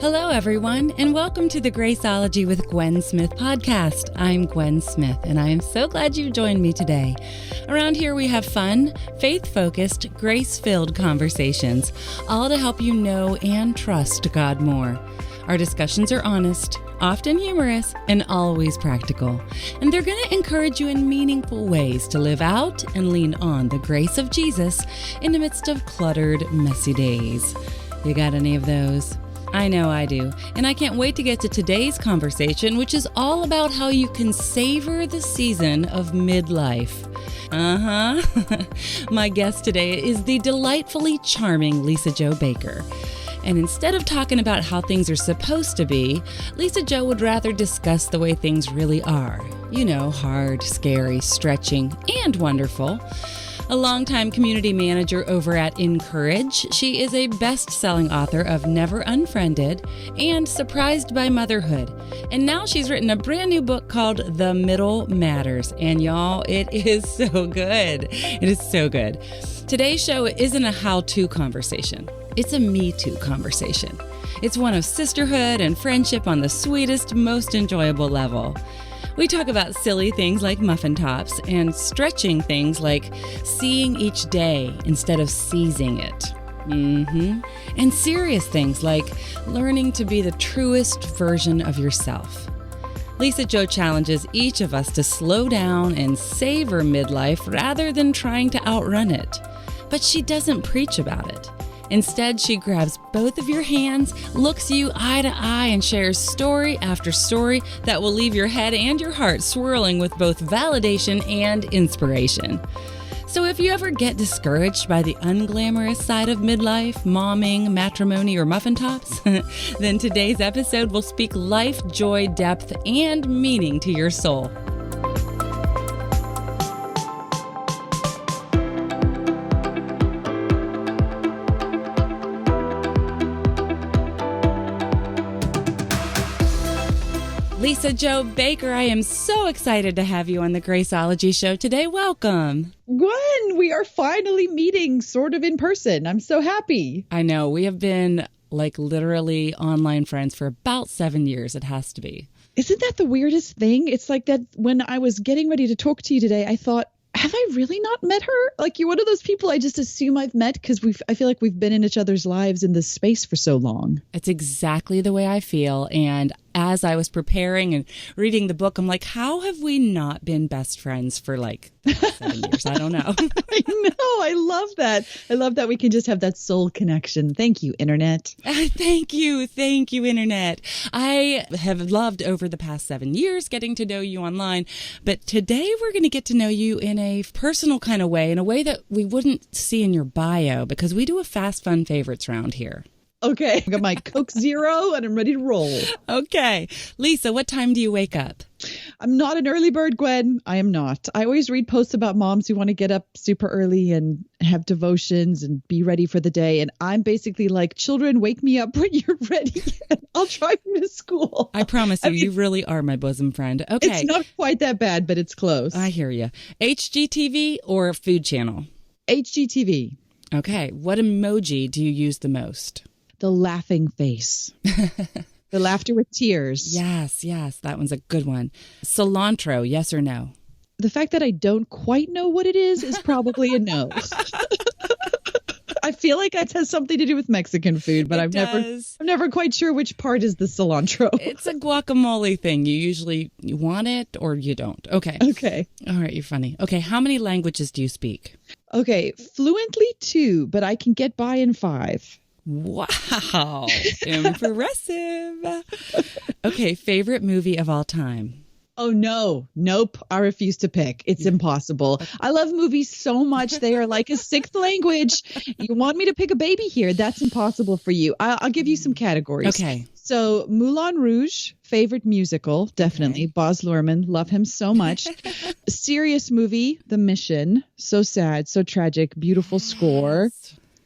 Hello, everyone, and welcome to the Graceologie with Gwen Smith podcast. I'm Gwen Smith, and I am so glad you joined me today. Around here, we have fun, faith-focused, grace-filled conversations, all to help you know and trust God more. Our discussions are honest, often humorous, and always practical. And they're going to encourage you in meaningful ways to live out and lean on the grace of Jesus in the midst of cluttered, messy days. You got any of those? I know I do, and I can't wait to get to today's conversation, which is all about how you can savor the season of midlife. My guest today is the delightfully charming Lisa Jo Baker. And instead of talking about how things are supposed to be, Lisa Jo would rather discuss the way things really are. You know, hard, scary, stretching, and wonderful. A longtime community manager over at Encourage, she is a best-selling author of Never Unfriended and Surprised by Motherhood. And now she's written a brand new book called The Middle Matters. And y'all, it is so good. It is so good. Today's show isn't a how-to conversation. It's a Me Too conversation. It's one of sisterhood and friendship on the sweetest, most enjoyable level. We talk about silly things like muffin tops and stretching things like seeing each day instead of seizing it. And serious things like learning to be the truest version of yourself. Lisa Jo challenges each of us to slow down and savor midlife rather than trying to outrun it. But she doesn't preach about it. Instead, she grabs both of your hands, looks you eye to eye, and shares story after story that will leave your head and your heart swirling with both validation and inspiration. So if you ever get discouraged by the unglamorous side of midlife, momming, matrimony, or muffin tops, then today's episode will speak life, joy, depth, and meaning to your soul. Lisa Jo Baker, I am so excited to have you on the Graceologie show today. Welcome. Gwen, we are finally meeting sort of in person. I'm so happy. I know. We have been like literally online friends for about 7 years. It has to be. Isn't that the weirdest thing? It's like that when I was getting ready to talk to you today, I thought, have I really not met her? Like, you're one of those people I just assume I've met because I feel like we've been in each other's lives in this space for so long. It's exactly the way I feel. And as I was preparing and reading the book, I'm like, how have we not been best friends for like 7 years? I don't know. I know. I love that. I love that we can just have that soul connection. Thank you, Internet. Thank you. Thank you, Internet. I have loved over the past 7 years getting to know you online. But today we're going to get to know you in a personal kind of way, in a way that we wouldn't see in your bio, because we do a fast, fun favorites round here. Okay, I got my Coke Zero and I'm ready to roll. Okay. Lisa, what time do you wake up? I'm not an early bird, Gwen. I am not. I always read posts about moms who want to get up super early and have devotions and be ready for the day. And I'm basically like, children, wake me up when you're ready. And I'll drive you to school. I promise you, you really are my bosom friend. Okay. It's not quite that bad, but it's close. I hear you. HGTV or Food Channel? HGTV. Okay. What emoji do you use the most? The laughing face. The laughter with tears. Yes, that one's a good one. Cilantro, yes or no? The fact that I don't quite know what it is probably a no. I feel like it has something to do with Mexican food, but I'm never quite sure which part is the cilantro. It's a guacamole thing. You want it or you don't. Okay. All right, you're funny. Okay, how many languages do you speak? Okay, fluently 2, but I can get by in 5. Wow. Impressive. Okay, favorite movie of all time? Oh, no. Nope. I refuse to pick. It's impossible. I love movies so much. They are like a 6th language. You want me to pick a baby here? That's impossible for you. I'll give you some categories. Okay. So Moulin Rouge, favorite musical, definitely. Okay. Baz Luhrmann, love him so much. Serious movie, The Mission. So sad, so tragic, beautiful score.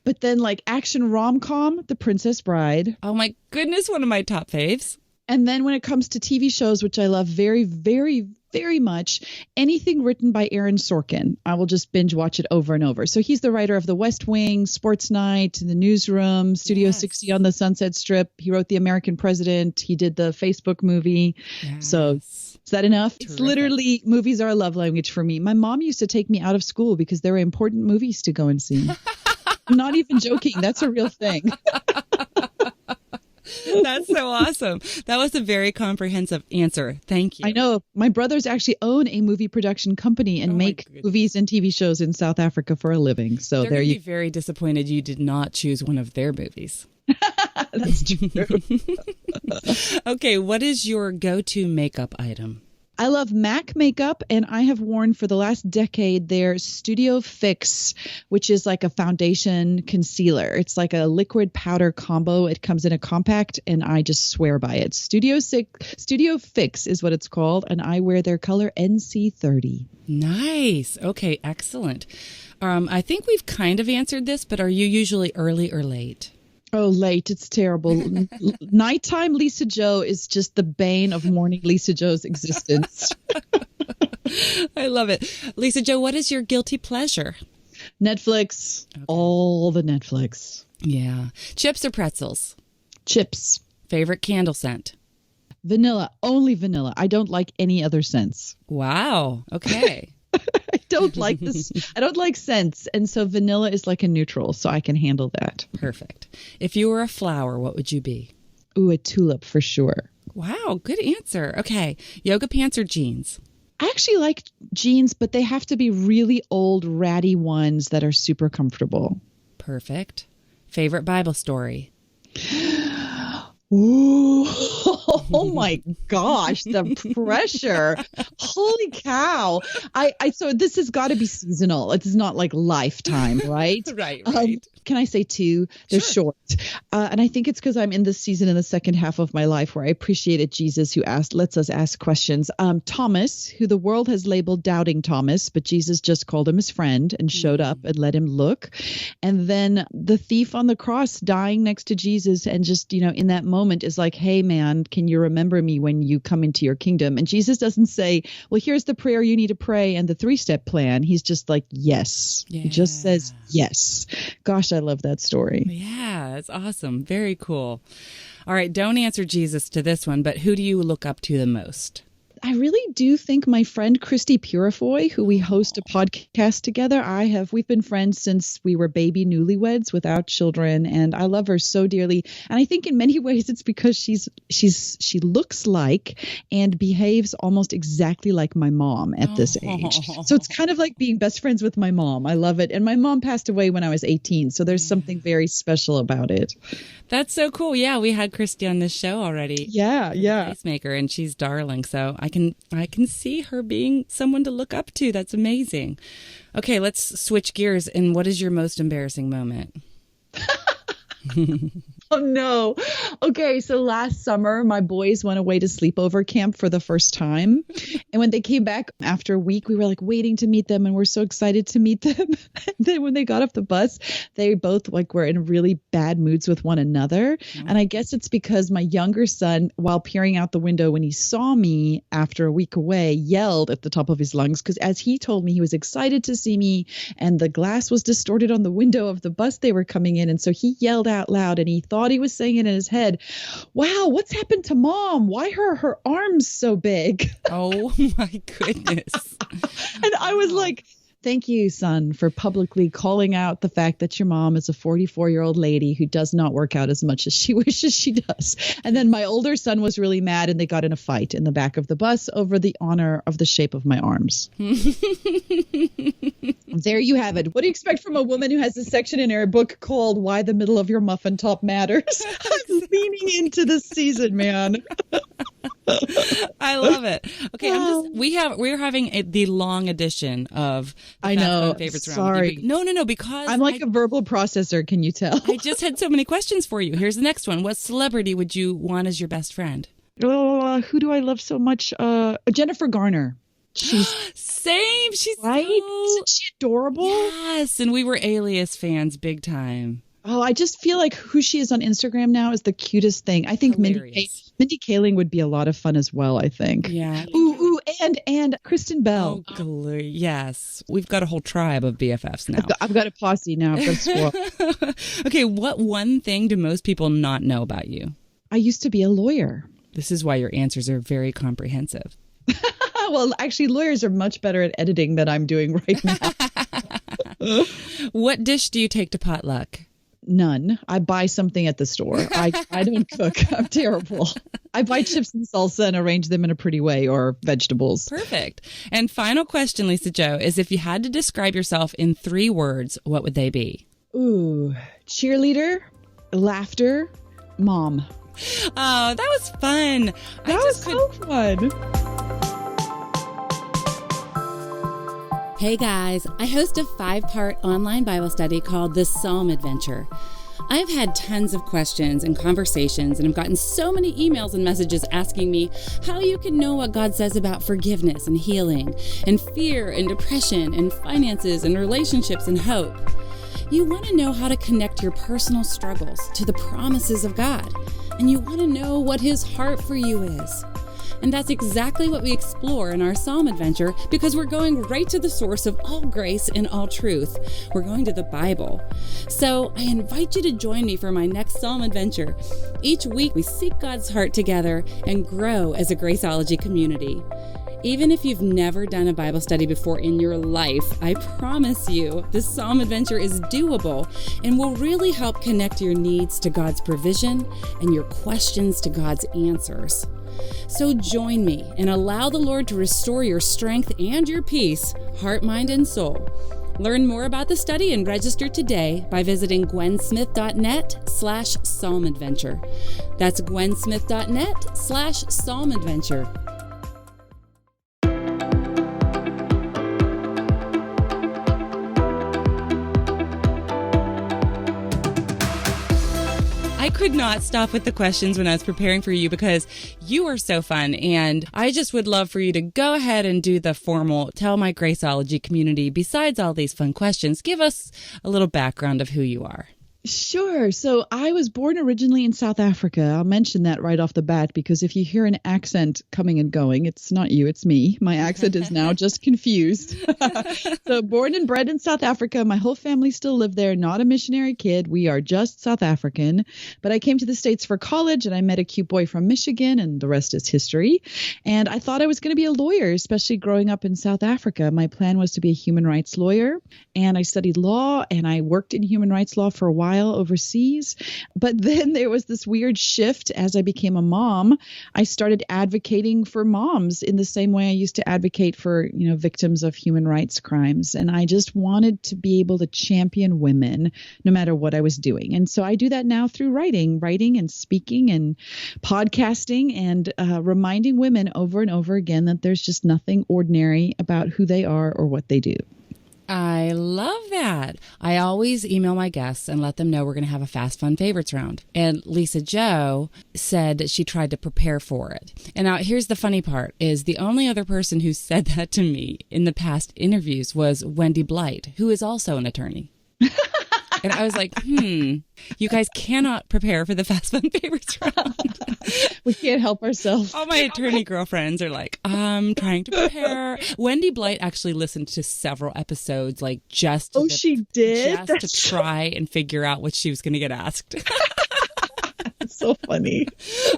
But then like action rom-com, The Princess Bride. Oh my goodness, one of my top faves. And then when it comes to TV shows, which I love very, very, very much, anything written by Aaron Sorkin, I will just binge watch it over and over. So he's the writer of The West Wing, Sports Night, The Newsroom, Studio 60 on the Sunset Strip. He wrote The American President. He did the Facebook movie. Yes. So is that enough? Terrific. It's literally, movies are a love language for me. My mom used to take me out of school because there were important movies to go and see. I'm not even joking. That's a real thing. That's so awesome. That was a very comprehensive answer. Thank you. I know. My brothers actually own a movie production company and make movies and TV shows in South Africa for a living. So they're there you be very disappointed you did not choose one of their movies. That's true. Okay, what is your go-to makeup item? I love MAC makeup, and I have worn for the last decade their Studio Fix, which is like a foundation concealer. It's like a liquid powder combo. It comes in a compact, and I just swear by it. Studio Fix is what it's called, and I wear their color NC30. Nice. Okay, excellent. I think we've kind of answered this, but are you usually early or late? Oh, late. It's terrible. Nighttime Lisa Joe is just the bane of morning Lisa Joe's existence. I love it. Lisa Joe, what is your guilty pleasure? Netflix. Okay. All the Netflix. Yeah. Chips or pretzels? Chips. Favorite candle scent? Vanilla. Only vanilla. I don't like any other scents. Wow. Okay. I don't like this. I don't like scents. And so vanilla is like a neutral, so I can handle that. Perfect. If you were a flower, what would you be? Ooh, a tulip for sure. Wow, good answer. Okay. Yoga pants or jeans? I actually like jeans, but they have to be really old, ratty ones that are super comfortable. Perfect. Favorite Bible story? Ooh, oh my gosh, the pressure. Holy cow. So this has got to be seasonal. It's not like lifetime, right? Right. Can I say two? They're short. And I think it's because I'm in this season in the second half of my life where I appreciated Jesus who lets us ask questions. Thomas, who the world has labeled Doubting Thomas, but Jesus just called him his friend and showed up and let him look. And then the thief on the cross dying next to Jesus and just, in that moment is like, hey, man, can you remember me when you come into your kingdom? And Jesus doesn't say, well, here's the prayer you need to pray and the 3-step plan. He's just like, yes. Yeah. He just says yes. Gosh, I love that story. Yeah, that's awesome. Very cool. All right, don't answer Jesus to this one, but who do you look up to the most? I really do think my friend Christy Purifoy, who we host a podcast together, we've been friends since we were baby newlyweds without children, and I love her so dearly. And I think in many ways it's because she looks like and behaves almost exactly like my mom at this age. So it's kind of like being best friends with my mom. I love it. And my mom passed away when I was 18, so there's something very special about it. That's so cool. Yeah, we had Christy on this show already. Yeah. Pacemaker, and she's darling. So I can see her being someone to look up to. That's amazing. Okay, let's switch gears. And what is your most embarrassing moment? Oh, no. Okay, so last summer, my boys went away to sleepover camp for the first time. And when they came back after a week, we were like waiting to meet them and we're so excited to meet them. And then when they got off the bus, they both were in really bad moods with one another. Mm-hmm. And I guess it's because my younger son, while peering out the window when he saw me after a week away, yelled at the top of his lungs because as he told me, he was excited to see me and the glass was distorted on the window of the bus they were coming in. And so he yelled out loud and he thought he was saying it in his head, wow, what's happened to mom? Why are her arms so big? Oh my goodness. And I was like, thank you, son, for publicly calling out the fact that your mom is a 44-year-old lady who does not work out as much as she wishes she does. And then my older son was really mad and they got in a fight in the back of the bus over the honor of the shape of my arms. There you have it. What do you expect from a woman who has a section in her book called Why the Middle of Your Muffin Top Matters? I'm leaning into this season, man. I love it. Okay, we're having the long edition of I know. Favorites Sorry. No, because I'm like a verbal processor. Can you tell? I just had so many questions for you. Here's the next one. What celebrity would you want as your best friend? Who do I love so much? Jennifer Garner. She's same. She's right. Isn't she adorable? Yes, and we were Alias fans big time. Oh, I just feel like who she is on Instagram now is the cutest thing. I think Hilarious. Mindy Kaling would be a lot of fun as well, I think. Yeah. Ooh, and Kristen Bell. Oh, yes. We've got a whole tribe of BFFs now. I've got a posse now. I've got a squad. Okay, what one thing do most people not know about you? I used to be a lawyer. This is why your answers are very comprehensive. Well, actually, lawyers are much better at editing than I'm doing right now. What dish do you take to potluck? None. I buy something at the store. I don't cook. I'm terrible. I buy chips and salsa and arrange them in a pretty way, or vegetables. Perfect. And final question, Lisa Jo, is if you had to describe yourself in 3 words, what would they be? Ooh, cheerleader, laughter, mom. Oh, that was fun. That was so fun. Hey guys, I host a 5-part online Bible study called The Psalm Adventure. I've had tons of questions and conversations, and I've gotten so many emails and messages asking me how you can know what God says about forgiveness and healing, and fear and depression, and finances and relationships and hope. You want to know how to connect your personal struggles to the promises of God, and you want to know what His heart for you is. And that's exactly what we explore in our Psalm Adventure, because we're going right to the source of all grace and all truth. We're going to the Bible. So I invite you to join me for my next Psalm Adventure. Each week we seek God's heart together and grow as a Graceologie community. Even if you've never done a Bible study before in your life, I promise you this Psalm Adventure is doable and will really help connect your needs to God's provision and your questions to God's answers. So join me and allow the Lord to restore your strength and your peace, heart, mind, and soul. Learn more about the study and register today by visiting gwensmith.net/psalmadventure. That's gwensmith.net/psalmadventure. I could not stop with the questions when I was preparing for you because you are so fun, and I just would love for you to go ahead and do the formal tell my Graceologie community, besides all these fun questions, give us a little background of who you are. Sure. So I was born originally in South Africa. I'll mention that right off the bat, because if you hear an accent coming and going, it's not you, it's me. My accent is now just confused. So born and bred in South Africa. My whole family still live there. Not a missionary kid. We are just South African. But I came to the States for college, and I met a cute boy from Michigan, and the rest is history. And I thought I was going to be a lawyer, especially growing up in South Africa. My plan was to be a human rights lawyer. And I studied law, and I worked in human rights law for a while overseas. But then there was this weird shift as I became a mom. I started advocating for moms in the same way I used to advocate for, victims of human rights crimes. And I just wanted to be able to champion women no matter what I was doing. And so I do that now through writing and speaking and podcasting, and reminding women over and over again that there's just nothing ordinary about who they are or what they do. I love that. I always email my guests and let them know we're going to have a Fast Fun Favorites round. And Lisa Jo said that she tried to prepare for it. And now here's the funny part, is the only other person who said that to me in the past interviews was Wendy Blight, who is also an attorney. And I was like, you guys cannot prepare for the Fast Fun Favorites round. We can't help ourselves. All my attorney girlfriends are like, I'm trying to prepare. Wendy Blight actually listened to several episodes, like just to, she did? Just to try and figure out what she was going to get asked. It's so funny.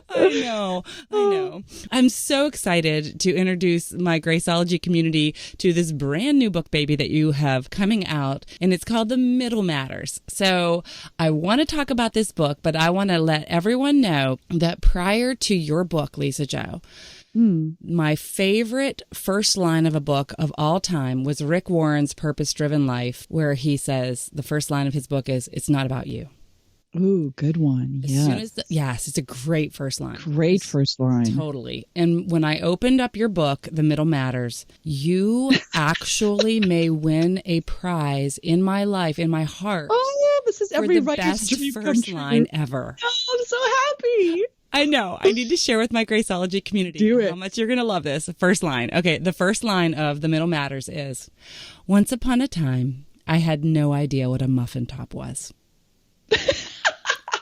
I know. I'm so excited to introduce my Graceologie community to this brand new book, baby, that you have coming out, and it's called The Middle Matters. So I want to talk about this book, but I want to let everyone know that prior to your book, Lisa Jo, my favorite first line of a book of all time was Rick Warren's Purpose Driven Life, where he says the first line of his book is, "It's not about you." Ooh, good one. Yes, it's a great first line. Great first line. Totally. And when I opened up your book, The Middle Matters, you actually may win a prize in my life, in my heart. Oh, this is every writer's best dream first line ever. Oh, I'm so happy. I know. I need to share with my Graceologie community how much you're going to love this. First line. Okay, the first line of The Middle Matters is, "Once upon a time, I had no idea what a muffin top was."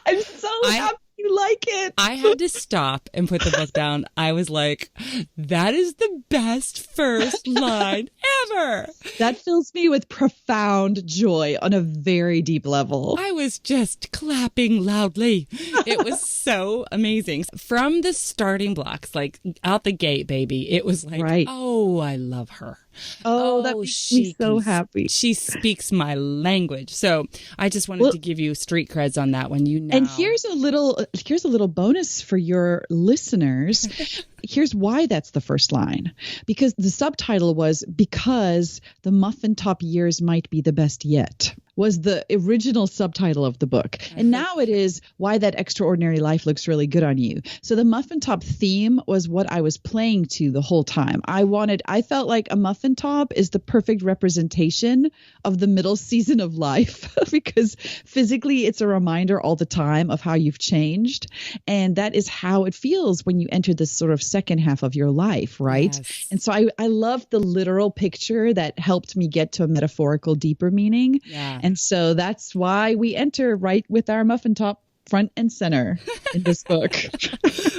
I'm so happy you like it. I had to stop and put the book down. I was like, that is the best first line ever. That fills me with profound joy on a very deep level. I was just clapping loudly. It was so amazing. From the starting blocks, like out the gate, baby, it was like, right. Oh, I love her. Oh, that makes me so happy. She speaks my language. So I just wanted to give you street creds on that one. And here's a little bonus for your listeners. Here's why that's the first line. Because the subtitle was "Because the Muffin Top Years Might Be the Best Yet." Was the original subtitle of the book. And now it is "Why That Extraordinary Life Looks Really Good on You." So the muffin top theme was what I was playing to the whole time. I felt like a muffin top is the perfect representation of the middle season of life because physically it's a reminder all the time of how you've changed. And that is how it feels when you enter this sort of second half of your life, right? Yes. And so I love the literal picture that helped me get to a metaphorical, deeper meaning. Yeah. And so that's why we enter right with our muffin top front and center in this book.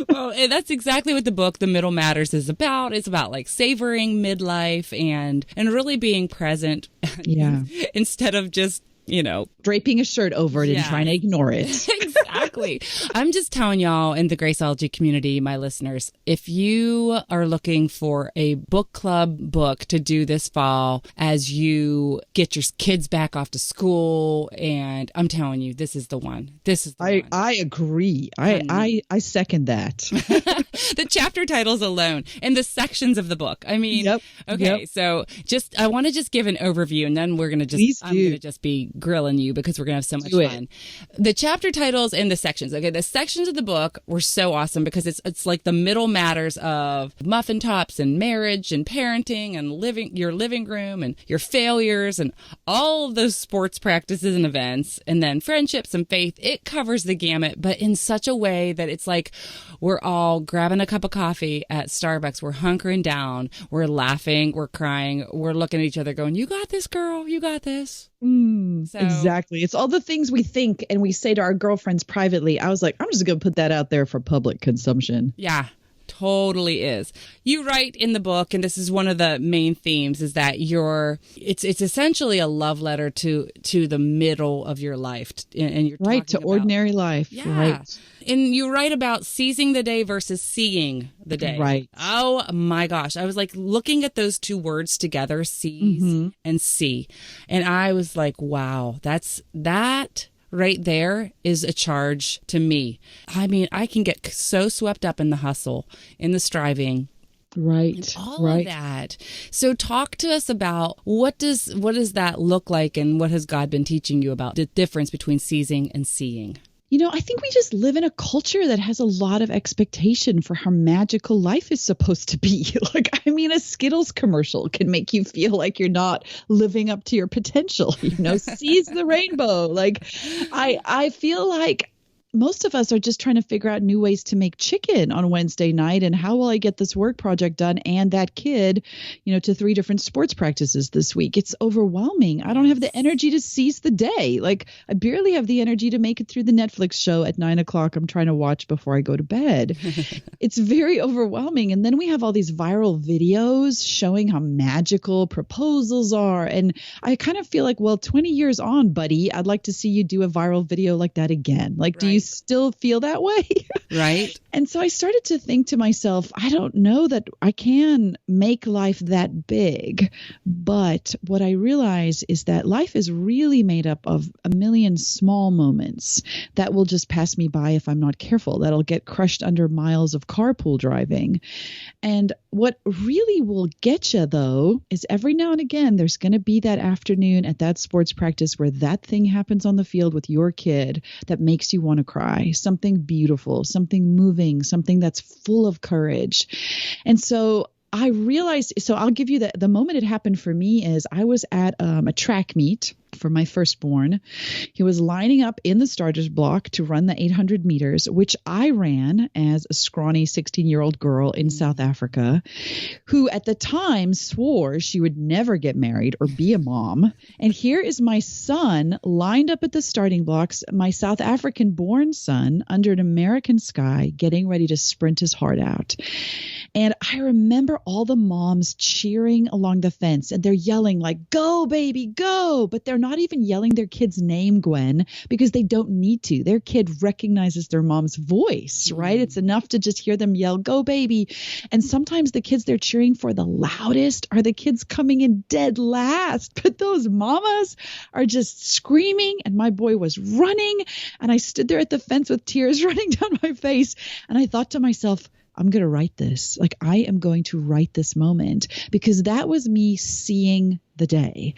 Well, that's exactly what the book, The Middle Matters, is about. It's about like savoring midlife and really being present. Yeah. Instead of just, draping a shirt over it and trying to ignore it. Exactly. I'm just telling y'all in the Graceologie community, my listeners, if you are looking for a book club book to do this fall as you get your kids back off to school, and I'm telling you, this is the one. This is the one. I agree. I second that. The chapter titles alone and the sections of the book. I mean, okay, so I want to just give an overview, and then I'm going to just be grilling you because we're going to have so much fun. The chapter titles and the sections. Okay, the sections of the book were so awesome because it's like the middle matters of muffin tops and marriage and parenting and your living room and your failures and all of those sports practices and events, and then friendships and faith. It covers the gamut, but in such a way that it's like we're all grabbing a cup of coffee at Starbucks. We're hunkering down. We're laughing. We're crying. We're looking at each other going, "You got this, girl. You got this." Exactly. It's all the things we think and we say to our girlfriends privately. I was like, I'm just going to put that out there for public consumption. Yeah, totally is. You write in the book, and this is one of the main themes, is that it's essentially a love letter to the middle of your life. And you're right, to ordinary life. Yeah. Right. And you write about seizing the day versus seeing the day. Right. Oh my gosh. I was like looking at those two words together, seize and see. And I was like, wow, that right there is a charge to me. I mean, I can get so swept up in the hustle, in the striving. Right. And all of that. So talk to us about what does that look like, and what has God been teaching you about the difference between seizing and seeing? I think we just live in a culture that has a lot of expectation for how magical life is supposed to be. A Skittles commercial can make you feel like you're not living up to your potential, seize the rainbow. I feel like most of us are just trying to figure out new ways to make chicken on Wednesday night, and how will I get this work project done and that kid, to 3 different sports practices this week. It's overwhelming. I don't have the energy to seize the day. I barely have the energy to make it through the Netflix show at 9:00 I'm trying to watch before I go to bed. It's very overwhelming. And then we have all these viral videos showing how magical proposals are. And I kind of feel like, well, 20 years on, buddy, I'd like to see you do a viral video like that again. Do you still feel that way? Right. And so I started to think to myself, I don't know that I can make life that big. But what I realize is that life is really made up of a million small moments that will just pass me by if I'm not careful. That'll get crushed under miles of carpool driving. And what really will get you, though, is every now and again, there's going to be that afternoon at that sports practice where that thing happens on the field with your kid that makes you want to cry, something beautiful, something moving, something that's full of courage. And so I realized, so I'll give you the moment it happened for me is I was at a track meet. for my firstborn. He was lining up in the starter's block to run the 800 meters, which I ran as a scrawny 16-year-old girl in South Africa, who at the time swore she would never get married or be a mom. And here is my son lined up at the starting blocks, my South African-born son, under an American sky, getting ready to sprint his heart out. And I remember all the moms cheering along the fence, and they're yelling like, "Go, baby, go!" But they're not even yelling their kid's name, Gwen, because they don't need to. Their kid recognizes their mom's voice, right? It's enough to just hear them yell, "Go, baby." And sometimes the kids they're cheering for the loudest are the kids coming in dead last. But those mamas are just screaming, and my boy was running, and I stood there at the fence with tears running down my face, and I thought to myself, I'm going to write this. Like, I am going to write this moment, because that was me seeing the day.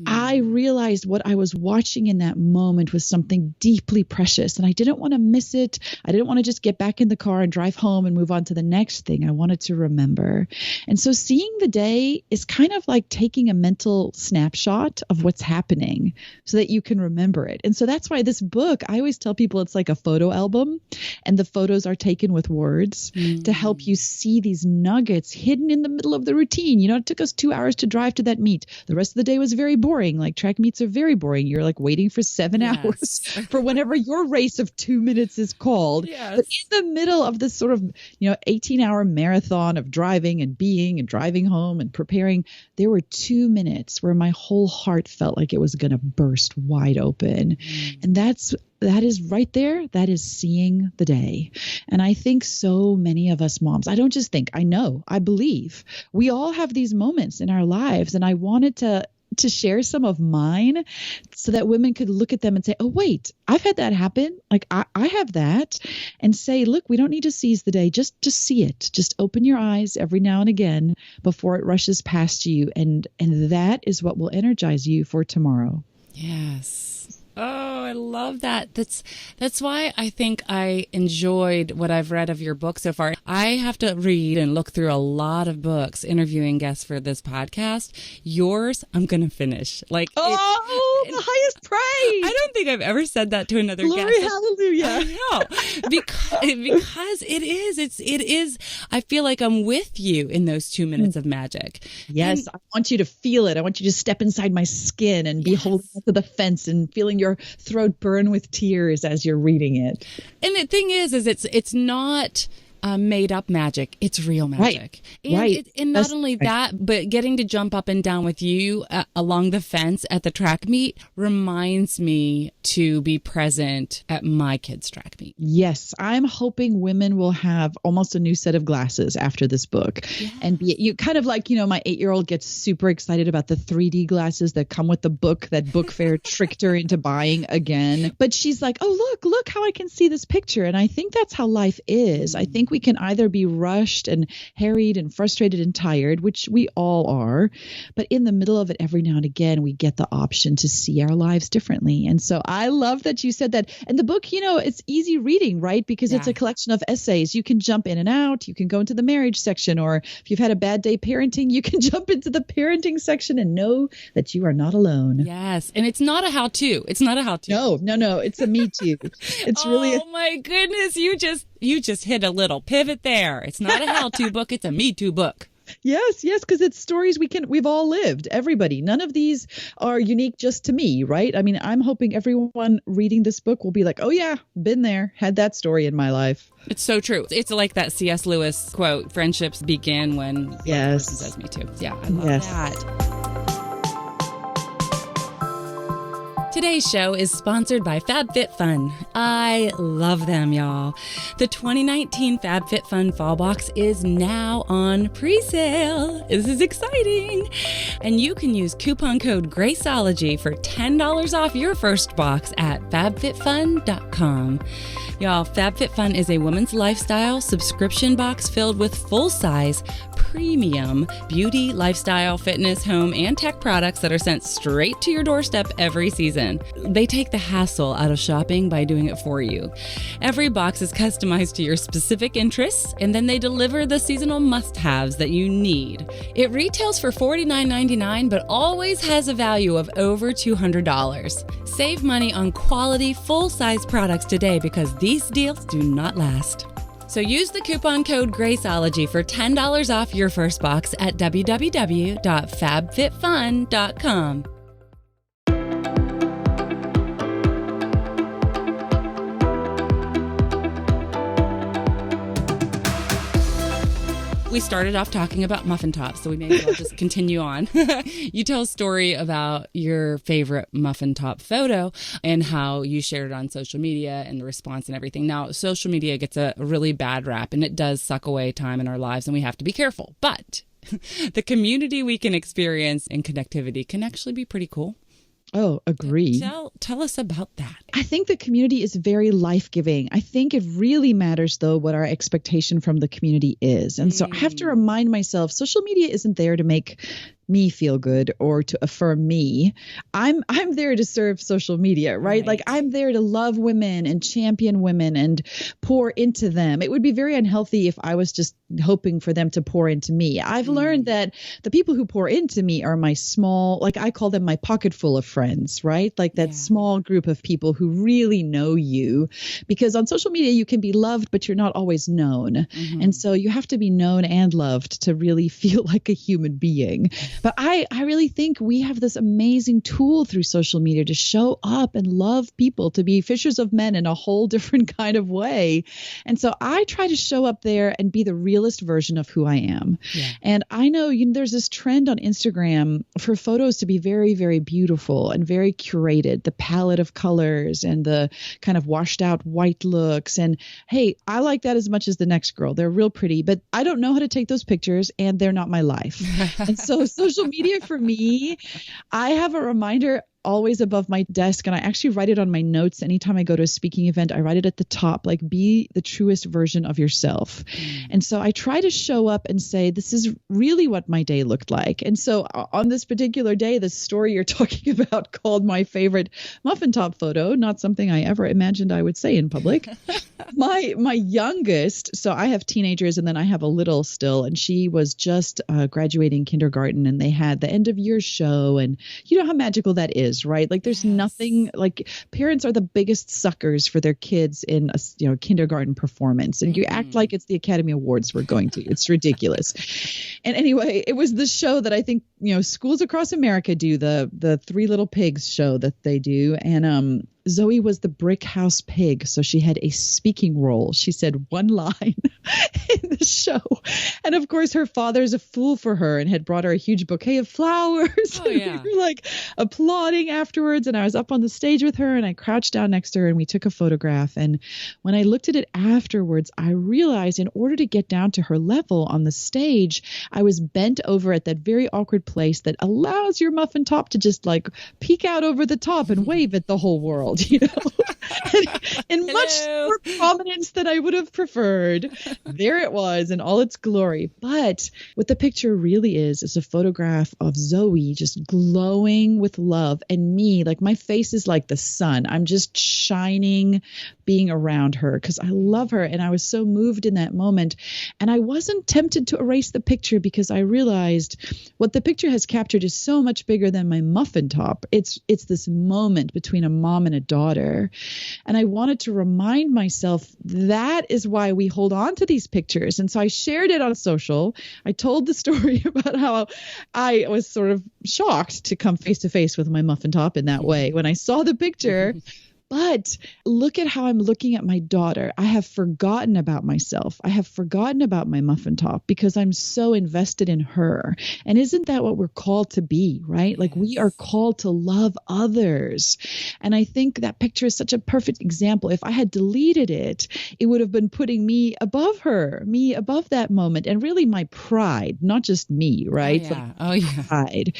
I realized what I was watching in that moment was something deeply precious, and I didn't want to miss it. I didn't want to just get back in the car and drive home and move on to the next thing. I wanted to remember. And so seeing the day is kind of like taking a mental snapshot of what's happening so that you can remember it. And so that's why this book, I always tell people it's like a photo album, and the photos are taken with words to help you see these nuggets hidden in the middle of the routine. You know, it took us 2 hours to drive to that meet. The rest of the day was very boring. Like, track meets are very boring. You're like waiting for 7 hours for whenever your race of 2 minutes is called. But in the middle of this sort of, 18-hour marathon of driving and being and driving home and preparing, there were 2 minutes where my whole heart felt like it was going to burst wide open. And that is right there. That is seeing the day. And I think so many of us moms, I don't just think, I know, I believe we all have these moments in our lives. And I wanted to share some of mine so that women could look at them and say, oh, wait, I've had that happen. Like I have that, and say, look, we don't need to seize the day. Just see it. Just open your eyes every now and again before it rushes past you. And that is what will energize you for tomorrow. Yes. Oh, I love that. That's why I think I enjoyed what I've read of your book so far. I have to read and look through a lot of books interviewing guests for this podcast. Yours, I'm going to finish. Like, the highest praise. I don't think I've ever said that to another Glory, guest. Hallelujah. I know. Because it is. I feel like I'm with you in those 2 minutes of magic. Yes. I want you to feel it. I want you to step inside my skin and be holding onto the fence and feeling your throat burn with tears as you're reading it. And the thing is it's not made up magic. It's real magic. Right. And not only that, but getting to jump up and down with you along the fence at the track meet reminds me to be present at my kids' track meet. Yes. I'm hoping women will have almost a new set of glasses after this book. Yes. And you kind of like, my 8-year-old gets super excited about the 3D glasses that come with the book. That book fair tricked her into buying again. But she's like, oh, look how I can see this picture. And I think that's how life is. I think we can either be rushed and harried and frustrated and tired, which we all are, but in the middle of it, every now and again, we get the option to see our lives differently. And so I love that you said that. And the book, it's easy reading, right? Because it's a collection of essays. You can jump in and out. You can go into the marriage section, or if you've had a bad day parenting, you can jump into the parenting section and know that you are not alone. Yes. And it's not a how-to. No. It's a me too. It's really. Oh my goodness. You just hit a little pivot there. It's not a how-to book. It's a me too book. Yes, because it's stories we've all lived. Everybody. None of these are unique just to me, right? I mean, I'm hoping everyone reading this book will be like, oh yeah, been there, had that story in my life. It's so true. It's like that C.S. Lewis quote, friendships begin when one person says me too. Yeah, I love that. Today's show is sponsored by FabFitFun. I love them, y'all. The 2019 FabFitFun Fall Box is now on pre-sale. This is exciting. And you can use coupon code Graceologie for $10 off your first box at fabfitfun.com. Y'all, FabFitFun is a women's lifestyle subscription box filled with full-size, premium beauty, lifestyle, fitness, home, and tech products that are sent straight to your doorstep every season. They take the hassle out of shopping by doing it for you. Every box is customized to your specific interests, and then they deliver the seasonal must-haves that you need. It retails for $49.99, but always has a value of over $200. Save money on quality, full-size products today because these deals do not last. So use the coupon code Graceologie for $10 off your first box at www.fabfitfun.com. We started off talking about muffin tops, so we may as well just continue on. You tell a story about your favorite muffin top photo and how you shared it on social media and the response and everything. Now, social media gets a really bad rap, and it does suck away time in our lives, and we have to be careful. But the community we can experience and connectivity can actually be pretty cool. Oh, agree. Tell us about that. I think the community is very life-giving. I think it really matters, though, what our expectation from the community is. And so I have to remind myself, social media isn't there to make me feel good or to affirm me. I'm there to serve social media, right? Like I'm there to love women and champion women and pour into them. It would be very unhealthy if I was just hoping for them to pour into me. I've learned that the people who pour into me are my small, like I call them my pocket full of friends, right? Like that small group of people who really know you, because on social media you can be loved, but you're not always known. And so you have to be known and loved to really feel like a human being. But I really think we have this amazing tool through social media to show up and love people, to be fishers of men in a whole different kind of way. And so I try to show up there and be the realist version of who I am. And I know, there's this trend on Instagram for photos to be very, very beautiful and very curated, the palette of colors and the kind of washed out white looks. And hey, I like that as much as the next girl. They're real pretty, but I don't know how to take those pictures and they're not my life. And so social media for me, I have a reminder always above my desk, and I actually write it on my notes anytime I go to a speaking event. I write it at the top, like, be the truest version of yourself. And so I try to show up and say, this is really what my day looked like. And so on this particular day, the story you're talking about called my favorite muffin top photo, not something I ever imagined I would say in public. My youngest, so I have teenagers and then I have a little still, and she was just graduating kindergarten, and they had the end of year show, and you know how magical that is, right? Like there's nothing, like parents are the biggest suckers for their kids in a kindergarten performance, and you act like it's the Academy Awards we're going to. It's ridiculous. And anyway, it was the show that I think schools across America do, the Three Little Pigs show that they do, and Zoe was the brick house pig, so she had a speaking role. She said one line in the show. And of course, her father's a fool for her and had brought her a huge bouquet of flowers. Oh, yeah. We were like applauding afterwards. And I was up on the stage with her and I crouched down next to her and we took a photograph. And when I looked at it afterwards, I realized in order to get down to her level on the stage, I was bent over at that very awkward place that allows your muffin top to just like peek out over the top and wave at the whole world. In much more prominence than I would have preferred. There it was in all its glory. But what the picture really is a photograph of Zoe just glowing with love, and me, like my face is like the sun. I'm just shining being around her because I love her, and I was so moved in that moment. And I wasn't tempted to erase the picture because I realized what the picture has captured is so much bigger than my muffin top. It's this moment between a mom and a daughter. And I wanted to remind myself that is why we hold on to these pictures. And so I shared it on social. I told the story about how I was sort of shocked to come face to face with my muffin top in that way when I saw the picture. But look at how I'm looking at my daughter. I have forgotten about myself. I have forgotten about my muffin top because I'm so invested in her. And isn't that what we're called to be, right? Yes. Like we are called to love others. And I think that picture is such a perfect example. If I had deleted it, it would have been putting me above her, me above that moment, and really my pride, not just me, right? Oh, yeah. Pride.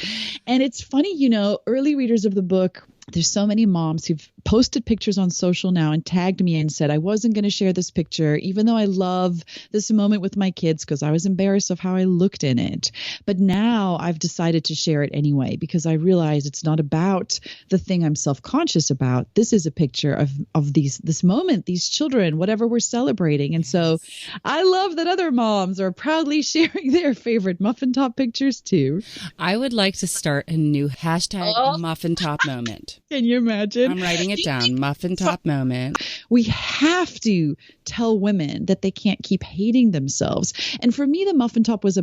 And it's funny, early readers of the book, there's so many moms who've posted pictures on social now and tagged me and said I wasn't going to share this picture, even though I love this moment with my kids because I was embarrassed of how I looked in it. But now I've decided to share it anyway because I realize it's not about the thing I'm self-conscious about. This is a picture of this moment, these children, whatever we're celebrating. And so I love that other moms are proudly sharing their favorite muffin top pictures too. I would like to start a new hashtag muffin top moment. Can you imagine? I'm writing it down. Muffin top moment. We have to tell women that they can't keep hating themselves. And for me, the muffin top was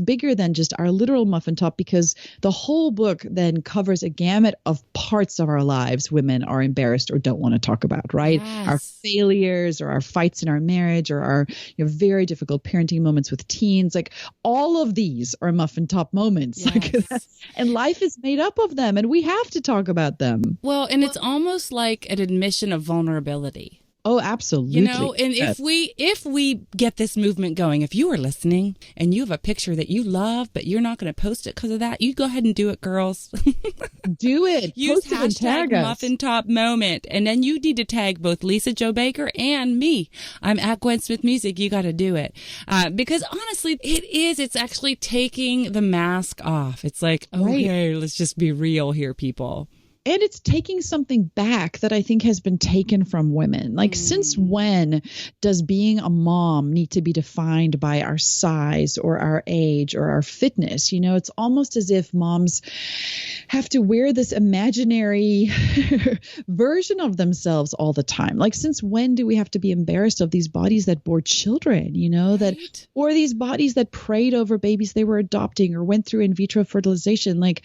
bigger than just our literal muffin top because the whole book then covers a gamut of parts of our lives women are embarrassed or don't want to talk about, right? Yes. Our failures or our fights in our marriage or our very difficult parenting moments with teens. Like all of these are muffin top moments. Yes. And life is made up of them and we have to talk about them. Well, and it's almost like an admission of vulnerability. Oh, absolutely. You know, and if we get this movement going, if you are listening and you have a picture that you love, but you're not going to post it because of that, you go ahead and do it, girls. Do it. Use Post it and tag hashtag us. muffin top moment. And then you need to tag both Lisa Jo Baker and me. I'm at Gwen Smith Music. You got to do it. Because honestly, it's actually taking the mask off. It's like, okay, let's just be real here, people. And it's taking something back that I think has been taken from women. Like, since when does being a mom need to be defined by our size or our age or our fitness? You know, it's almost as if moms have to wear this imaginary version of themselves all the time. Like, since when do we have to be embarrassed of these bodies that bore children, you know, or these bodies that prayed over babies they were adopting or went through in vitro fertilization? Like,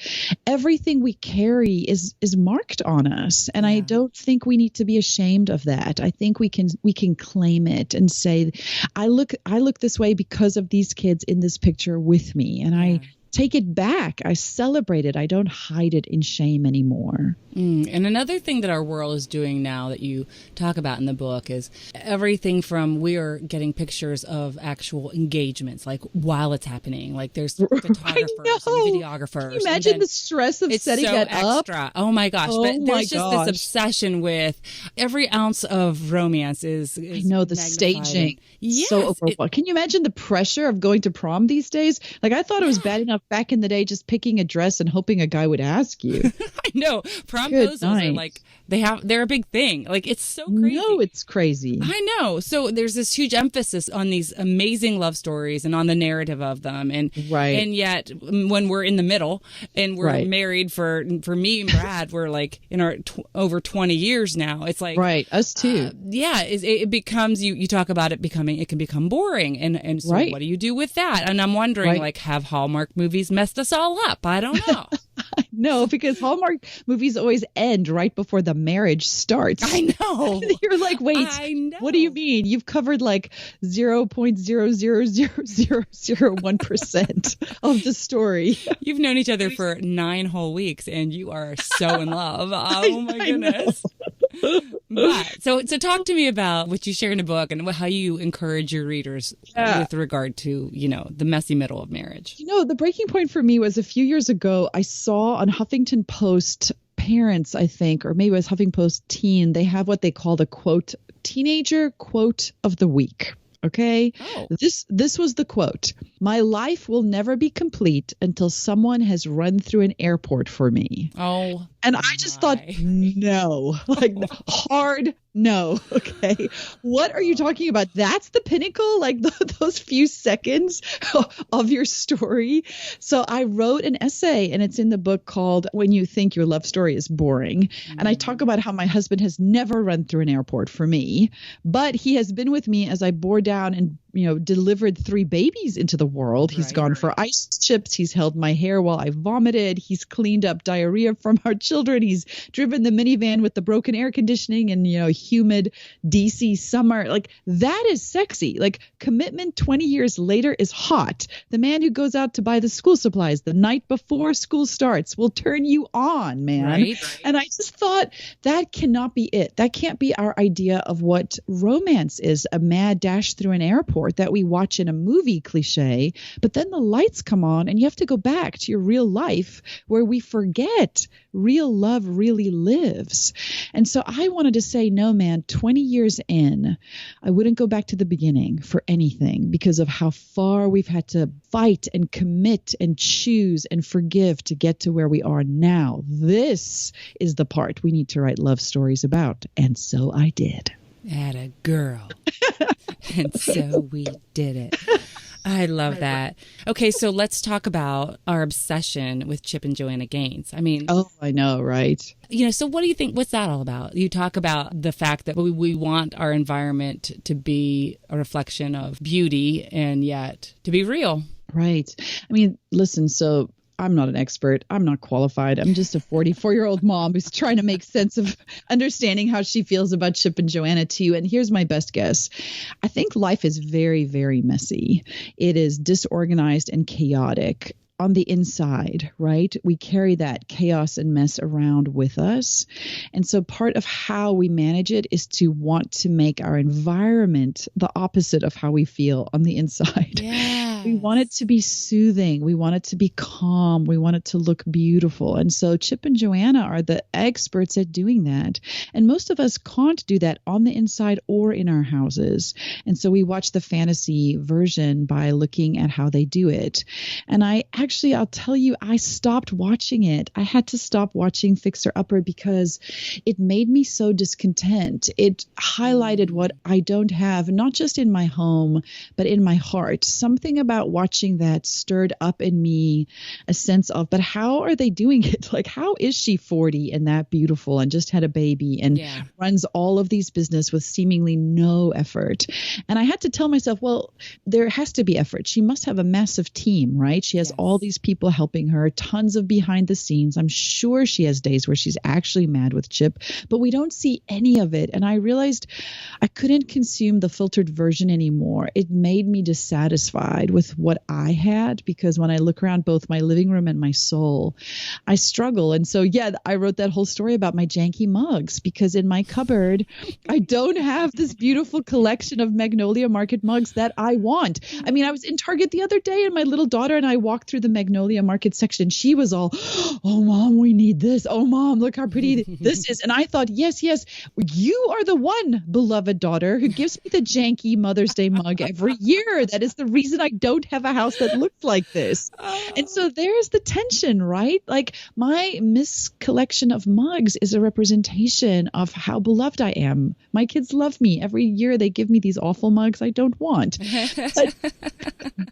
everything we carry is marked on us. And I don't think we need to be ashamed of that. I think we can claim it and say, I look this way because of these kids in this picture with me. And I take it back. I celebrate it. I don't hide it in shame anymore. And another thing that our world is doing now that you talk about in the book is everything from we are getting pictures of actual engagements, like while it's happening. Like there's photographers and videographers. Can you imagine the stress of setting that extra. up? Oh my gosh. But there's just this obsession with every ounce of romance is I know the staging. Yes, so overwhelming. Can you imagine the pressure of going to prom these days? Like I thought it was bad enough back in the day just picking a dress and hoping a guy would ask you. I know. Prom poses are like they're a big thing. Like it's so crazy. No, it's crazy. I know. So there's this huge emphasis on these amazing love stories and on the narrative of them. And yet when we're in the middle and we're married for me and Brad, we're like in our over 20 years now. It's like us too. It becomes you talk about it can become boring. And so what do you do with that? And I'm wondering like have Hallmark movies messed us all up? I don't know. No, because Hallmark movies always end right before the marriage starts. I know. You're like, wait, what do you mean? You've covered like 0.0000001% of the story. You've known each other for 9 whole weeks and you are so in love. Oh my goodness. But so talk to me about what you share in the book and how you encourage your readers with regard to, the messy middle of marriage. The breaking point for me was a few years ago, I saw on Huffington Post parents, I think, or maybe it was Huffington Post teen, they have what they call the quote, teenager quote of the week. Okay. Oh. This was the quote. My life will never be complete until someone has run through an airport for me. Oh. And I just thought, no, like hard no. Okay. What are you talking about? That's the pinnacle, like those few seconds of your story. So I wrote an essay and it's in the book called When You Think Your Love Story is Boring. And I talk about how my husband has never run through an airport for me, but he has been with me as I bore down and delivered 3 babies into the world. He's gone for ice chips. He's held my hair while I vomited. He's cleaned up diarrhea from our children. He's driven the minivan with the broken air conditioning and, humid DC summer. Like that is sexy. Like commitment 20 years later is hot. The man who goes out to buy the school supplies the night before school starts will turn you on, man. Right. And I just thought that cannot be it. That can't be our idea of what romance is, a mad dash through an airport. sport that we watch in a movie cliche, but then the lights come on and you have to go back to your real life where we forget real love really lives. And so I wanted to say, no, man, 20 years in, I wouldn't go back to the beginning for anything because of how far we've had to fight and commit and choose and forgive to get to where we are now. This is the part we need to write love stories about. And so I did. Atta girl. And so we did it. I love that. Okay, so let's talk about our obsession with Chip and Joanna Gaines. I mean, oh, I know, right? So what do you think? What's that all about? You talk about the fact that we want our environment to be a reflection of beauty and yet to be real. Right. I mean, listen, so I'm not an expert. I'm not qualified. I'm just a 44-year-old mom who's trying to make sense of understanding how she feels about Chip and Joanna too. And here's my best guess. I think life is very, very messy. It is disorganized and chaotic. On the inside, right? We carry that chaos and mess around with us. And so part of how we manage it is to want to make our environment the opposite of how we feel on the inside. Yes. We want it to be soothing. We want it to be calm. We want it to look beautiful. And so Chip and Joanna are the experts at doing that. And most of us can't do that on the inside or in our houses. And so we watch the fantasy version by looking at how they do it. And I'll tell you, I stopped watching it. I had to stop watching Fixer Upper because it made me so discontent. It highlighted what I don't have, not just in my home, but in my heart. Something about watching that stirred up in me a sense of, but how are they doing it? Like, how is she 40 and that beautiful and just had a baby and runs all of these business with seemingly no effort? And I had to tell myself, well, there has to be effort. She must have a massive team, right? She has all these people helping her, tons of behind the scenes. I'm sure she has days where she's actually mad with Chip, but we don't see any of it. And I realized I couldn't consume the filtered version anymore. It made me dissatisfied with what I had because when I look around both my living room and my soul, I struggle. And so, I wrote that whole story about my janky mugs because in my cupboard, I don't have this beautiful collection of Magnolia Market mugs that I want. I mean, I was in Target the other day and my little daughter and I walked through the Magnolia Market section. She was all, oh, Mom, we need this. Oh, Mom, look how pretty this is. And I thought, yes, you are the one, beloved daughter, who gives me the janky Mother's Day mug every year. That is the reason I don't have a house that looks like this. And so there's the tension, right? Like my Miss collection of mugs is a representation of how beloved I am. My kids love me. Every year they give me these awful mugs I don't want.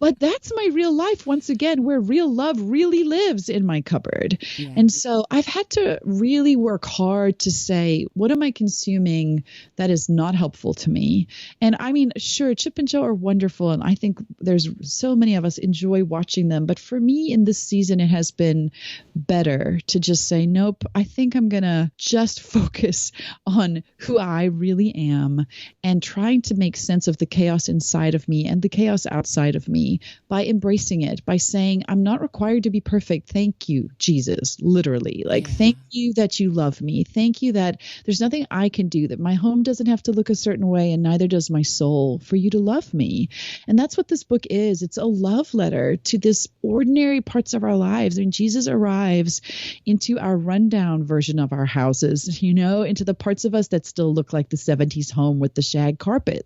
But that's my real life, once again, where real love really lives in my cupboard. Yeah. And so I've had to really work hard to say, what am I consuming that is not helpful to me? And I mean, sure, Chip and Jo are wonderful. And I think there's so many of us enjoy watching them. But for me in this season, it has been better to just say, nope, I think I'm going to just focus on who I really am and trying to make sense of the chaos inside of me and the chaos outside of me by embracing it, by saying, I'm not required to be perfect. Thank you, Jesus, literally. Thank you that you love me. Thank you that there's nothing I can do, that my home doesn't have to look a certain way and neither does my soul for you to love me. And that's what this book is. It's a love letter to this ordinary parts of our lives. I mean, Jesus arrives into our rundown version of our houses, into the parts of us that still look like the 70s home with the shag carpet.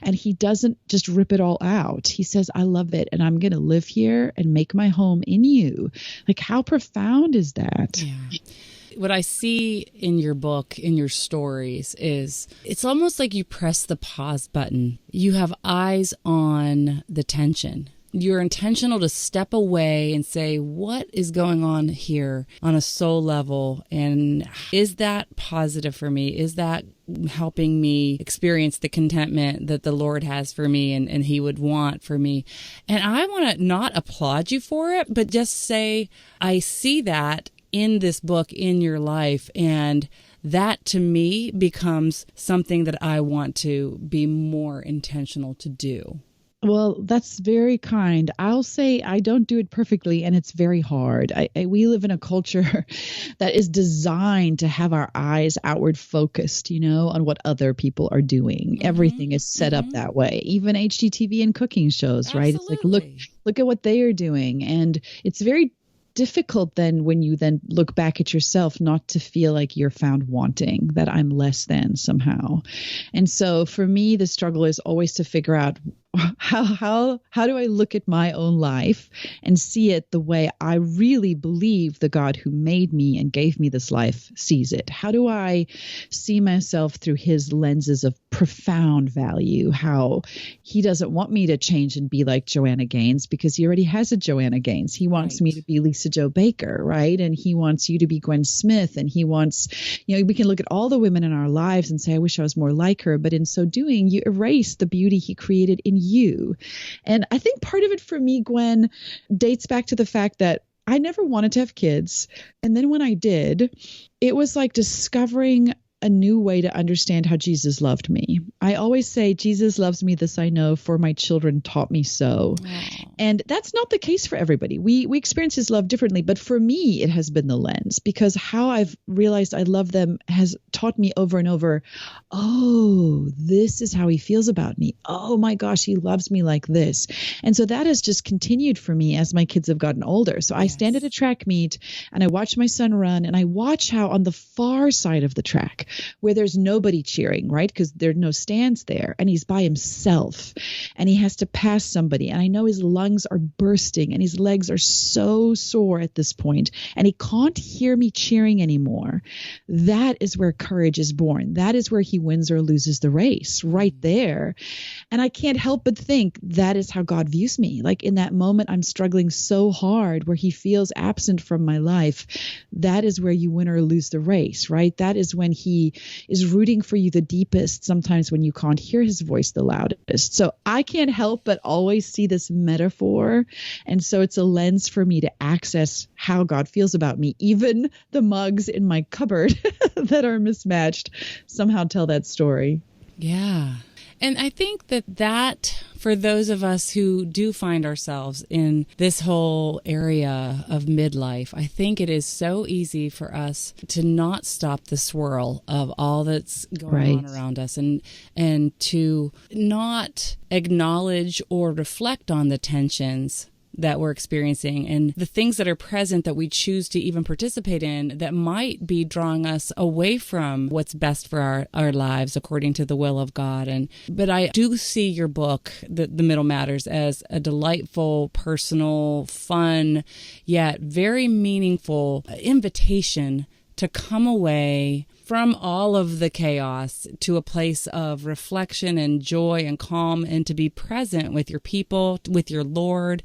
And he doesn't just rip it all out. He says, I love it and I'm going to live here and make my home in you. How profound is that? Yeah. What I see in your book, in your stories, is it's almost like you press the pause button. You have eyes on the tension. You're intentional to step away and say, what is going on here on a soul level? And is that positive for me? Is that helping me experience the contentment that the Lord has for me and he would want for me? And I want to not applaud you for it, but just say, I see that in this book, in your life. And that to me becomes something that I want to be more intentional to do. Well, that's very kind. I'll say I don't do it perfectly, and it's very hard. We live in a culture that is designed to have our eyes outward focused, on what other people are doing. Everything is set up that way. Even HGTV and cooking shows, right? It's like, look at what they are doing. And it's very difficult then when you then look back at yourself not to feel like you're found wanting, that I'm less than somehow. And so for me, the struggle is always to figure out how do I look at my own life and see it the way I really believe the God who made me and gave me this life sees it? How do I see myself through his lenses of profound value? How he doesn't want me to change and be like Joanna Gaines, because he already has a Joanna Gaines. He wants me to be Lisa Jo Baker, right? And he wants you to be Gwen Smith. And he wants, we can look at all the women in our lives and say, I wish I was more like her. But in so doing, you erase the beauty he created in you. And I think part of it for me, Gwen, dates back to the fact that I never wanted to have kids. And then when I did, it was like discovering a new way to understand how Jesus loved me. I always say, Jesus loves me, this I know, for my children taught me so. Aww. And that's not the case for everybody. We experience his love differently, but for me, it has been the lens, because how I've realized I love them has taught me over and over, oh, this is how he feels about me. Oh my gosh, he loves me like this. And so that has just continued for me as my kids have gotten older. So I stand at a track meet and I watch my son run, and I watch how on the far side of the track, where there's nobody cheering, right? Because there are no stands there, and he's by himself and he has to pass somebody. And I know his lungs are bursting and his legs are so sore at this point, and he can't hear me cheering anymore. That is where courage is born. That is where he wins or loses the race, right there. And I can't help but think that is how God views me. Like in that moment, I'm struggling so hard where he feels absent from my life. That is where you win or lose the race, right? That is when he is rooting for you the deepest, sometimes when you can't hear his voice the loudest. So I can't help but always see this metaphor. And so it's a lens for me to access how God feels about me. Even the mugs in my cupboard that are mismatched somehow tell that story. Yeah. And I think that for those of us who do find ourselves in this whole area of midlife, I think it is so easy for us to not stop the swirl of all that's going on around us, and to not acknowledge or reflect on the tensions that we're experiencing and the things that are present that we choose to even participate in that might be drawing us away from what's best for our lives according to the will of God. But I do see your book, The Middle Matters, as a delightful, personal, fun, yet very meaningful invitation to come away from all of the chaos to a place of reflection and joy and calm, and to be present with your people, with your Lord.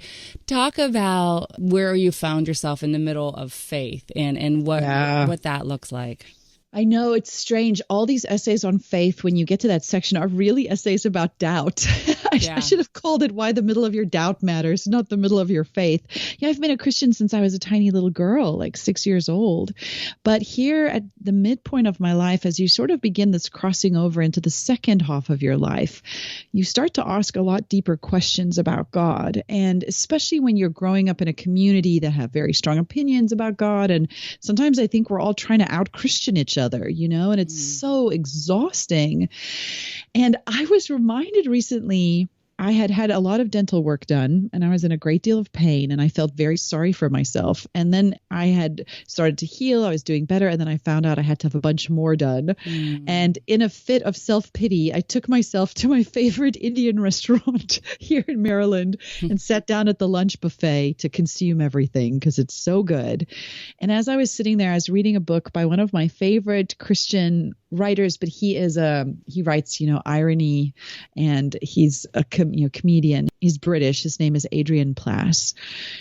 Talk about where you found yourself in the middle of faith and what that looks like. I know it's strange. All these essays on faith, when you get to that section, are really essays about doubt. I should have called it Why the Middle of Your Doubt Matters, not the middle of your faith. Yeah, I've been a Christian since I was a tiny little girl, like 6 years old. But here at the midpoint of my life, as you sort of begin this crossing over into the second half of your life, you start to ask a lot deeper questions about God. And especially when you're growing up in a community that have very strong opinions about God. And sometimes I think we're all trying to out-Christian each other, and it's so exhausting. And I was reminded recently, I had a lot of dental work done and I was in a great deal of pain and I felt very sorry for myself. And then I had started to heal. I was doing better. And then I found out I had to have a bunch more done. And in a fit of self-pity, I took myself to my favorite Indian restaurant here in Maryland and sat down at the lunch buffet to consume everything because it's so good. And as I was sitting there, I was reading a book by one of my favorite Christian writers, but he writes, irony, and he's a comedian. He's British. His name is Adrian Plass.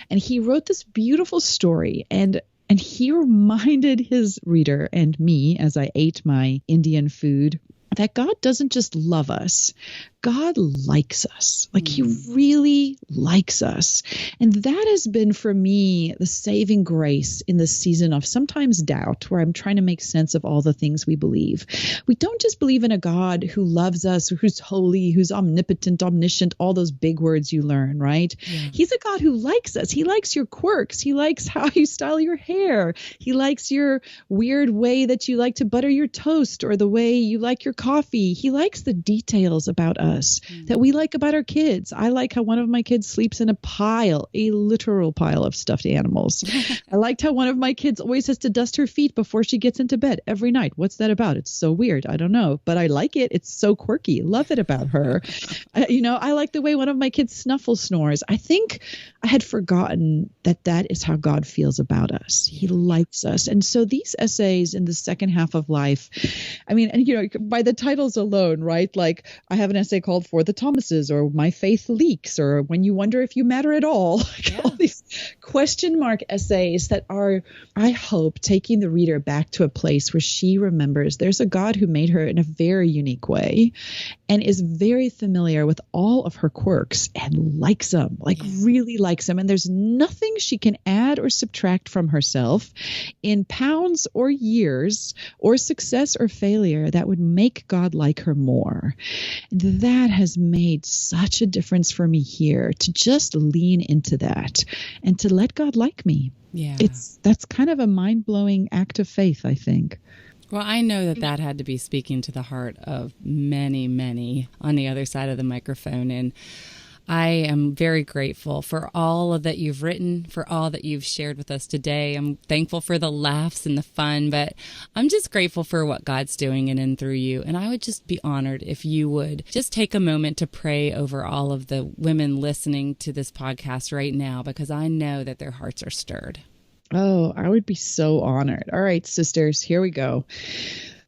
And he wrote this beautiful story. And he reminded his reader and me, as I ate my Indian food, that God doesn't just love us. God likes us. Like he really likes us. And that has been for me the saving grace in this season of sometimes doubt, where I'm trying to make sense of all the things we believe. We don't just believe in a God who loves us, who's holy, who's omnipotent, omniscient, all those big words you learn, right? Yeah. He's a God who likes us. He likes your quirks. He likes how you style your hair. He likes your weird way that you like to butter your toast or the way you like your coffee. He likes the details about us that we like about our kids. I like how one of my kids sleeps in a literal pile of stuffed animals. I liked how one of my kids always has to dust her feet before she gets into bed every night. What's that about? It's so weird. I don't know, but I like it. It's so quirky. Love it about her. I like the way one of my kids snuffle snores. I think I had forgotten that is how God feels about us. He likes us. And so these essays in the second half of life, by the titles alone, right? Like I have an essay called For the Thomases, or My Faith Leaks, or When You Wonder If You Matter at All. All these question mark essays that are, I hope, taking the reader back to a place where she remembers there's a God who made her in a very unique way and is very familiar with all of her quirks and likes them, really likes them. And there's nothing she can add or subtract from herself in pounds or years or success or failure that would make God like her more. That has made such a difference for me here, to just lean into that and to let God like me. Yeah. That's kind of a mind-blowing act of faith, I think. Well, I know that had to be speaking to the heart of many, many on the other side of the microphone. And I am very grateful for all that you've written, for all that you've shared with us today. I'm thankful for the laughs and the fun, but I'm just grateful for what God's doing in and through you. And I would just be honored if you would just take a moment to pray over all of the women listening to this podcast right now, because I know that their hearts are stirred. Oh, I would be so honored. All right, sisters, here we go.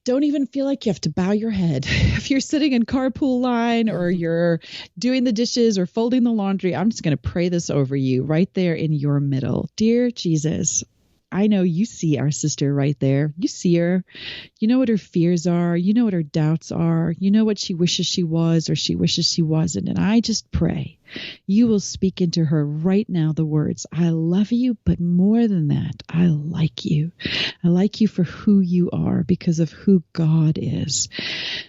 Don't even feel like you have to bow your head. If you're sitting in carpool line or you're doing the dishes or folding the laundry, I'm just going to pray this over you right there in your middle. Dear Jesus, I know you see our sister right there. You see her. You know what her fears are. You know what her doubts are. You know what she wishes she was or she wishes she wasn't. And I just pray you will speak into her right now the words, I love you, but more than that, I like you. I like you for who you are because of who God is.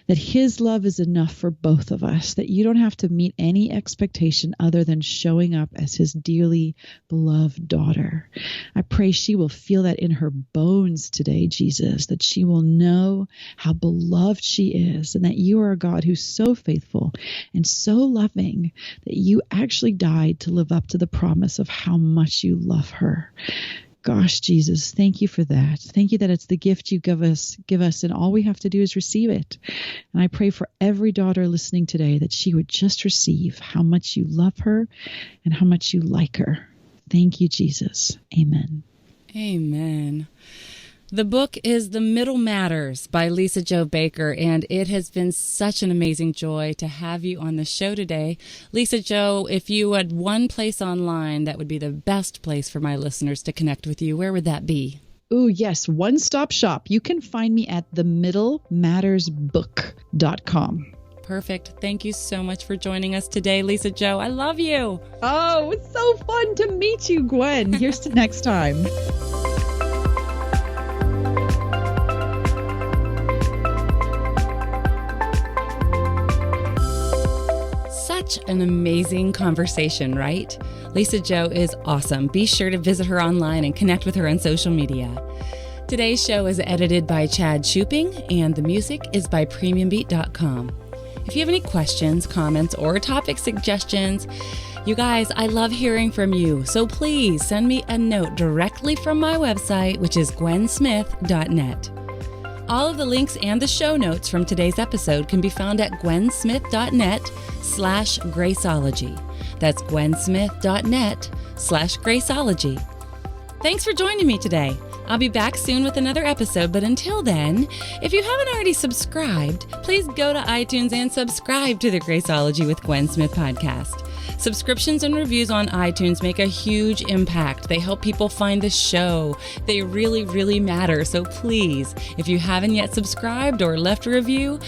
That his love is enough for both of us. That you don't have to meet any expectation other than showing up as his dearly beloved daughter. I pray she will feel that in her bones today, Jesus, that she will know how beloved she is and that you are a God who's so faithful and so loving that you actually died to live up to the promise of how much you love her. Gosh, Jesus, thank you for that. Thank you that it's the gift you give us, and all we have to do is receive it. And I pray for every daughter listening today that she would just receive how much you love her and how much you like her. Thank you, Jesus. Amen. Amen. The book is The Middle Matters by Lisa Jo Baker, and it has been such an amazing joy to have you on the show today. Lisa Jo, if you had one place online that would be the best place for my listeners to connect with you, where would that be? Ooh, yes. One-stop shop. You can find me at themiddlemattersbook.com. Perfect. Thank you so much for joining us today, Lisa Jo. I love you. Oh, it's so fun to meet you, Gwen. Here's to next time. Such an amazing conversation, right? Lisa Jo is awesome. Be sure to visit her online and connect with her on social media. Today's show is edited by Chad Shuping, and the music is by premiumbeat.com. If you have any questions, comments, or topic suggestions, you guys, I love hearing from you. So please send me a note directly from my website, which is gwensmith.net. All of the links and the show notes from today's episode can be found at gwensmith.net/Graceologie. That's gwensmith.net/Graceologie. Thanks for joining me today. I'll be back soon with another episode, but until then, if you haven't already subscribed, please go to iTunes and subscribe to the Graceologie with Gwen Smith podcast. Subscriptions and reviews on iTunes make a huge impact. They help people find the show. They really, really matter. So please, if you haven't yet subscribed or left a review,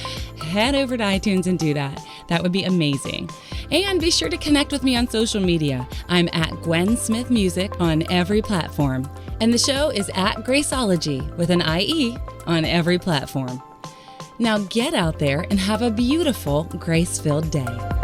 head over to iTunes and do that. That would be amazing. And be sure to connect with me on social media. I'm at Gwen Smith Music on every platform. And the show is at Graceologie with an IE on every platform. Now get out there and have a beautiful, grace-filled day.